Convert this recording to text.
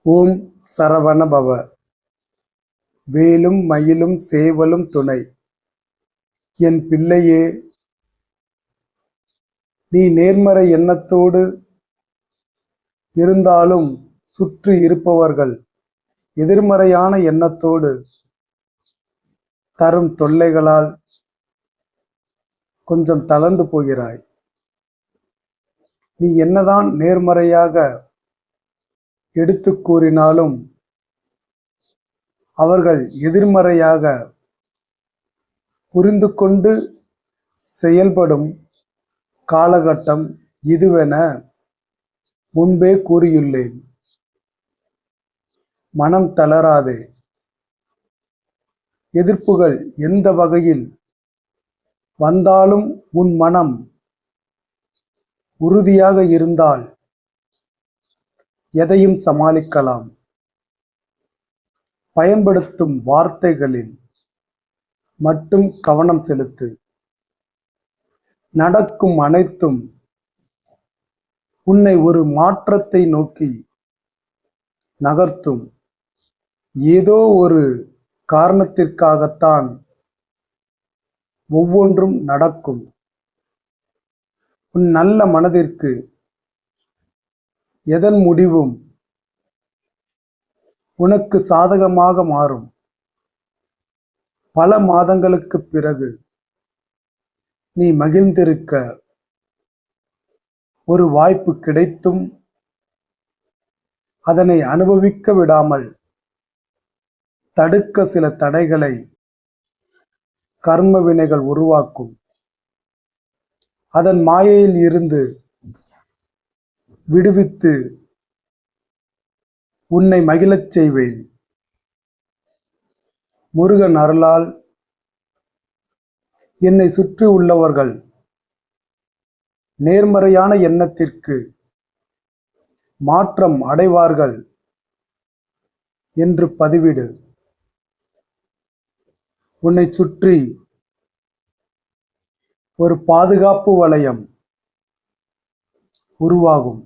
ஓம் சரவண பவ. வேலும் மயிலும் சேவலும் துணை. என் பிள்ளையே, நீ நேர்மறை எண்ணத்தோடு இருந்தாலும் சுற்றி இருப்பவர்கள் எதிர்மறையான எண்ணத்தோடு தரும் தொல்லைகளால் கொஞ்சம் தளர்ந்து போகிறாய். நீ என்னதான் நேர்மறையாக எடுத்து கூறினாலும் அவர்கள் எதிர்மறையாக புரிந்து கொண்டு செயல்படும் காலகட்டம் இதுவென முன்பே கூறியுள்ளேன். மனம் தளராதே. எதிர்ப்புகள் எந்த வகையில் வந்தாலும் உன் மனம் உறுதியாக இருந்தால் எதையும் சமாளிக்கலாம். பயன்படுத்தும் வார்த்தைகளில் மட்டும் கவனம் செலுத்து. நடக்கும் அனைத்தும் உன்னை ஒரு மாற்றத்தை நோக்கி நகர்த்தும். ஏதோ ஒரு காரணத்திற்காகத்தான் ஒவ்வொன்றும் நடக்கும். உன் நல்ல மனதிற்கு எதன் முடிவும் உனக்கு சாதகமாக மாறும். பல மாதங்களுக்கு பிறகு நீ மகிழ்ந்திருக்க ஒரு வாய்ப்பு கிடைத்தும் அதனை அனுபவிக்க விடாமல் தடுக்க சில தடைகளை கர்ம வினைகள் உருவாக்கும். அதன் மாயையில் இருந்து விடுவித்து உன்னை மகிழச் செய்வேன். முருகன் அருளால் என்னை சுற்றி உள்ளவர்கள் நேர்மறையான எண்ணத்திற்கு மாற்றம் அடைவார்கள் என்று பதிவிடு. உன்னை சுற்றி ஒரு பாதுகாப்பு வளையம் உருவாகும்.